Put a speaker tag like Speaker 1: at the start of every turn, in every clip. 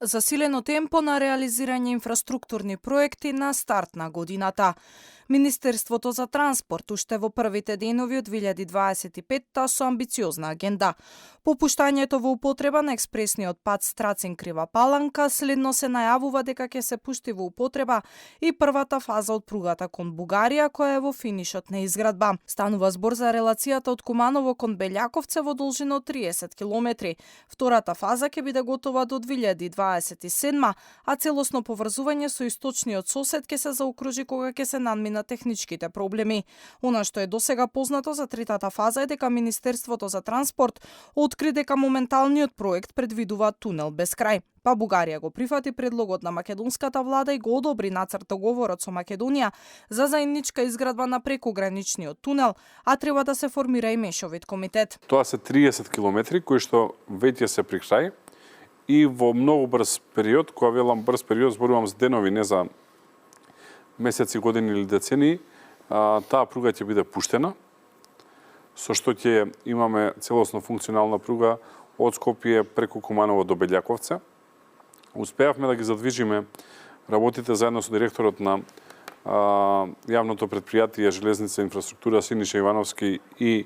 Speaker 1: Засилено темпо на реализирање инфраструктурни проекти на старт на годината. Министерството за транспорт уште во првите денови од 2025 со амбициозна агенда. Попуштањето во употреба на експресниот пат Страцин Крива Паланка следно се најавува дека ќе се пушти во употреба и првата фаза од пругата кон Бугарија која е во финишот на изградба. Станува збор за релацијата од Куманово кон Белјаковце во должина од 30 км. Втората фаза ќе биде готова до 2027, а целосно поврзување со источниот сосед ќе се заокружи кога ќе се надмина техничките проблеми. Она што е досега познато за третата фаза е дека Министерството за транспорт откри дека моменталниот проект предвидува тунел без крај. Па Бугарија го прифати предлогот на македонската влада и го одобри нацрт договорот со Македонија за заедничка изградба на прекограничниот тунел, а треба да се формира и мешовит комитет.
Speaker 2: Тоа се 30 километри кои што веќе се при крај и во многу брз период, кога велам брз период, зборувам за денови, не за месеци, години или децении, таа пруга ќе биде пуштена, со што ќе имаме целосно функционална пруга од Скопје преку Куманово до Белјаковце. Успеавме да ги задвижиме работите заедно со директорот на јавното предпријатие Железница инфраструктура Синиша Ивановски и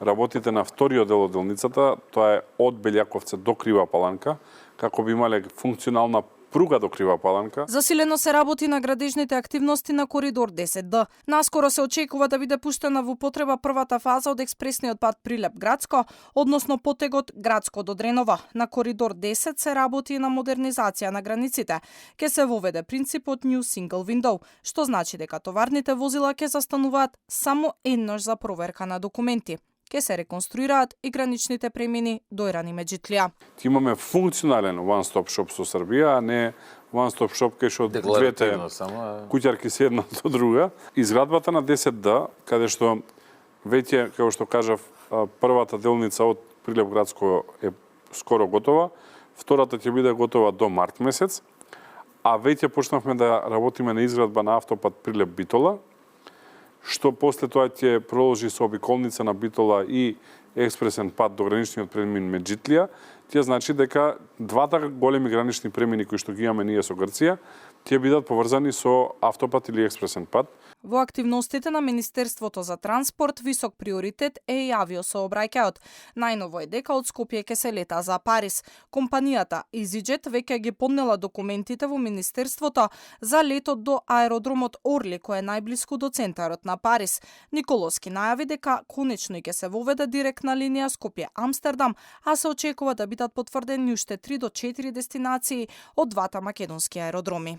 Speaker 2: работите на вториот дел од делницата, тоа е од Белјаковце до Крива Паланка, како би имале функционална пруга до Крива Паланка.
Speaker 1: Засилено се работи на градежните активности на коридор 10Д. Наскоро се очекува да биде пуштена во употреба првата фаза од експресниот пат Прилеп-Градско, односно потегот Градско до Дренова. На коридор 10 се работи и на модернизација на границите. Ке се воведе принципот New Single Window, што значи дека товарните возила ќе застануваат само еднаш за проверка на документи. Ке се реконструираат и граничните премини до Иран и Меджитлија.
Speaker 2: Имаме функционален one-stop shop со Србија, а не one-stop shop кај што двете куќарки се една до друга. Изградбата на 10Д, каде што веќе, како што кажав, првата делница од Прилеп-Градско е скоро готова, втората ќе биде готова до март месец, а веќе почнавме да работиме на изградба на автопат Прилеп-Битола, што после тоа ќе продолжи со обиколница на Битола и експресен пат до граничниот премин Меджитлија. Тие значи дека двата големи гранични премини кои што ги имаме ние со Грција ќе бидат поврзани со автопат или експресен пат.
Speaker 1: Во активностите на Министерството за транспорт висок приоритет е и авиосообраќајот. Најново е дека од Скопје ќе се лета за Париз. Компанијата EasyJet веќе ги поднела документите во Министерството за летот до аеродромот Орли, кој е најблиску до центарот на Париз. Николовски најави дека конечно ќе се воведе директна линија Скопје-Амстердам, а се очекува да бидат потврдени уште 3 до 4 дестинации од двата македонски аеродроми.